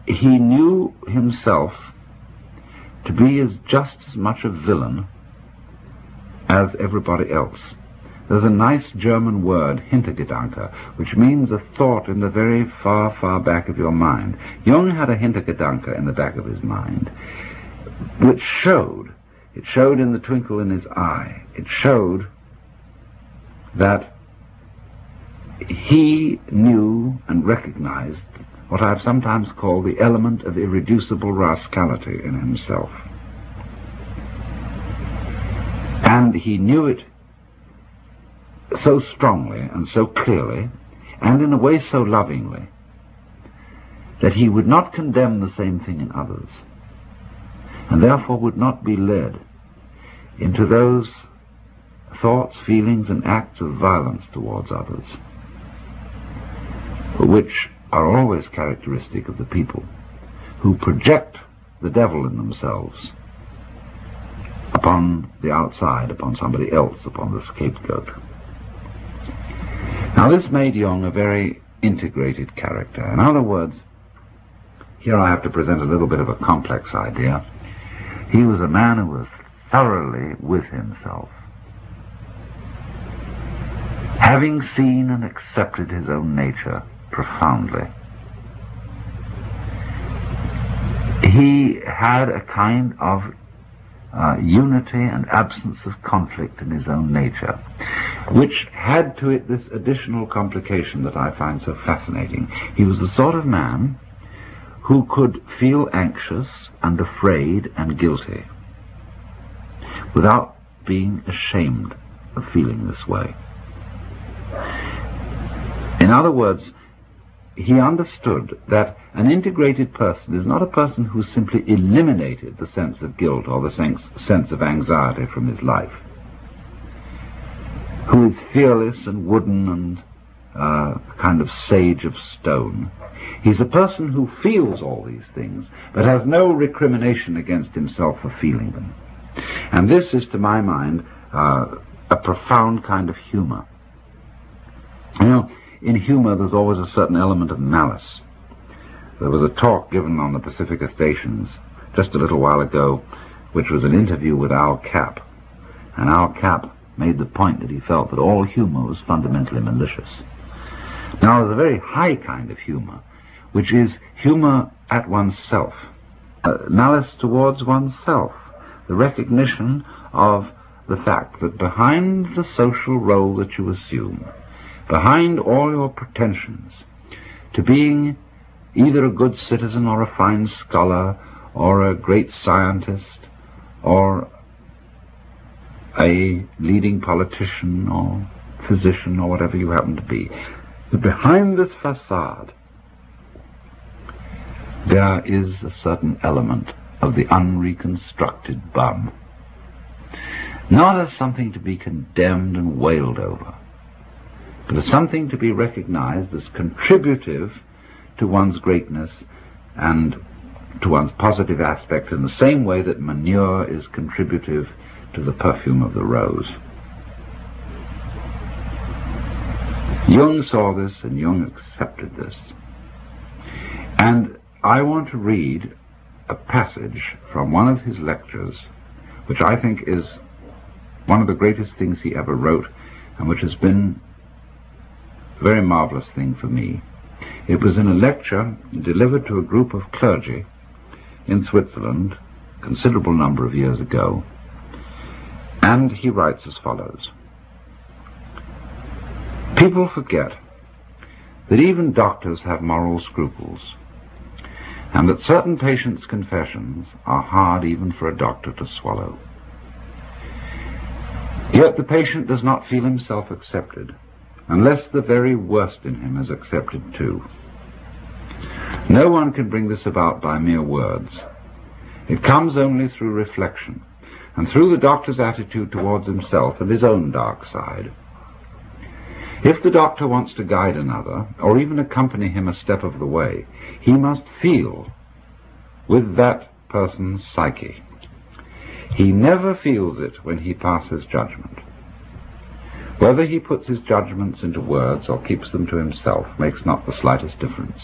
he knew himself to be just as much a villain as everybody else. There's a nice German word, Hintergedanke, which means a thought in the very far, far back of your mind. Jung had a Hintergedanke in the back of his mind, which showed in the twinkle in his eye. It showed that he knew and recognized what I've sometimes called the element of irreducible rascality in himself. And he knew it so strongly and so clearly, and in a way so lovingly, that he would not condemn the same thing in others, and therefore would not be led into those thoughts, feelings, and acts of violence towards others, which are always characteristic of the people who project the devil in themselves upon the outside, upon somebody else, upon the scapegoat. Now this made Jung a very integrated character. In other words, here I have to present a little bit of a complex idea. He was a man who was thoroughly with himself, having seen and accepted his own nature profoundly. He had a kind of unity and absence of conflict in his own nature, which had to it this additional complication that I find so fascinating. He was the sort of man who could feel anxious and afraid and guilty without being ashamed of feeling this way. In other words, he understood that an integrated person is not a person who simply eliminated the sense of guilt or the sense of anxiety from his life, who is fearless and wooden and kind of sage of stone. He's a person who feels all these things, but has no recrimination against himself for feeling them. And this is, to my mind, a profound kind of humor. You know, in humor there's always a certain element of malice. There was a talk given on the Pacifica stations just a little while ago, which was an interview with Al Capp. And Al Capp made the point that he felt that all humor was fundamentally malicious. Now there's a very high kind of humor, which is humor at oneself, malice towards oneself, the recognition of the fact that behind the social role that you assume, behind all your pretensions to being either a good citizen or a fine scholar or a great scientist or a leading politician or physician or whatever you happen to be, that behind this facade there is a certain element of the unreconstructed bum, not as something to be condemned and wailed over, but as something to be recognized as contributive to one's greatness and to one's positive aspects, in the same way that manure is contributive to the perfume of the rose. Jung saw this, and Jung accepted this. And I want to read a passage from one of his lectures, which I think is one of the greatest things he ever wrote, and which has been a very marvelous thing for me. It was in a lecture delivered to a group of clergy in Switzerland a considerable number of years ago, and he writes as follows: "People forget that even doctors have moral scruples, and that certain patients' confessions are hard even for a doctor to swallow. Yet the patient does not feel himself accepted, unless the very worst in him is accepted too. No one can bring this about by mere words. It comes only through reflection, and through the doctor's attitude towards himself and his own dark side. If the doctor wants to guide another, or even accompany him a step of the way, he must feel with that person's psyche. He never feels it when he passes judgment. Whether he puts his judgments into words or keeps them to himself makes not the slightest difference.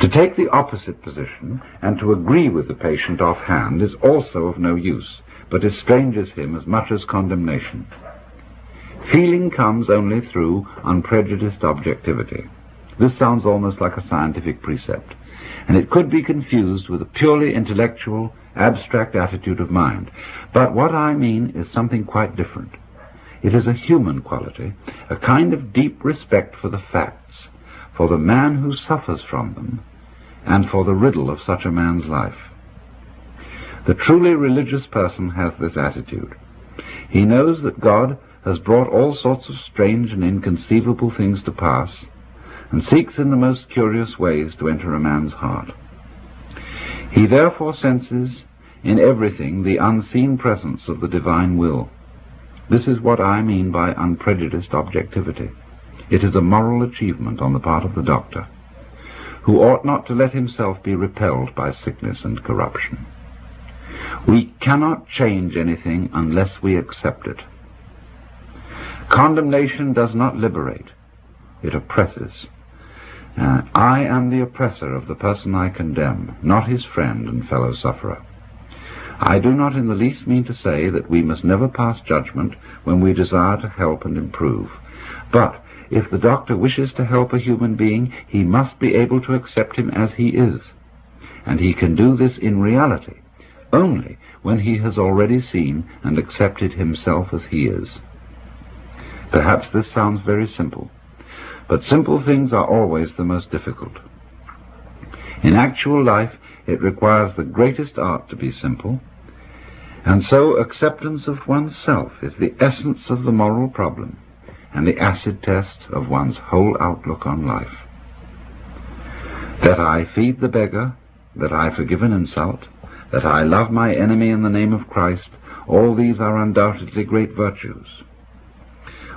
To take the opposite position and to agree with the patient offhand is also of no use, but estranges him as much as condemnation. Feeling comes only through unprejudiced objectivity. This sounds almost like a scientific precept, and it could be confused with a purely intellectual, abstract attitude of mind. But what I mean is something quite different. It is a human quality, a kind of deep respect for the facts, for the man who suffers from them, and for the riddle of such a man's life. The truly religious person has this attitude. He knows that God has brought all sorts of strange and inconceivable things to pass, and seeks in the most curious ways to enter a man's heart. He therefore senses in everything the unseen presence of the divine will. This is what I mean by unprejudiced objectivity. It is a moral achievement on the part of the doctor, who ought not to let himself be repelled by sickness and corruption. We cannot change anything unless we accept it. Condemnation does not liberate, it oppresses. I am the oppressor of the person I condemn, not his friend and fellow sufferer. I do not in the least mean to say that we must never pass judgment when we desire to help and improve. But if the doctor wishes to help a human being, he must be able to accept him as he is. And he can do this in reality only when he has already seen and accepted himself as he is. Perhaps this sounds very simple, but simple things are always the most difficult. In actual life, it requires the greatest art to be simple, and so acceptance of oneself is the essence of the moral problem and the acid test of one's whole outlook on life. That I feed the beggar, that I forgive an insult, that I love my enemy in the name of Christ, all these are undoubtedly great virtues.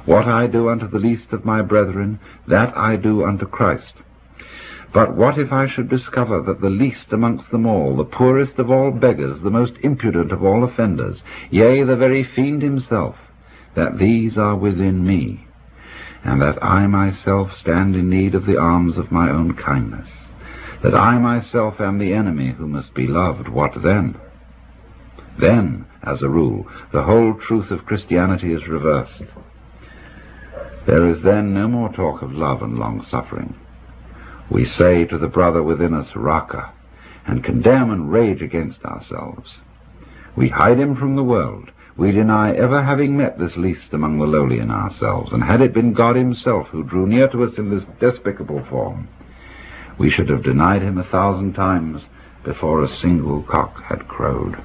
What I do unto the least of my brethren, that I do unto Christ. But what if I should discover that the least amongst them all, the poorest of all beggars, the most impudent of all offenders, yea, the very fiend himself, that these are within me, and that I myself stand in need of the alms of my own kindness, that I myself am the enemy who must be loved, what then? Then, as a rule, the whole truth of Christianity is reversed. There is then no more talk of love and long-suffering. We say to the brother within us, Raka, and condemn and rage against ourselves. We hide him from the world. We deny ever having met this least among the lowly in ourselves, and had it been God himself who drew near to us in this despicable form, we should have denied him 1,000 times before a single cock had crowed.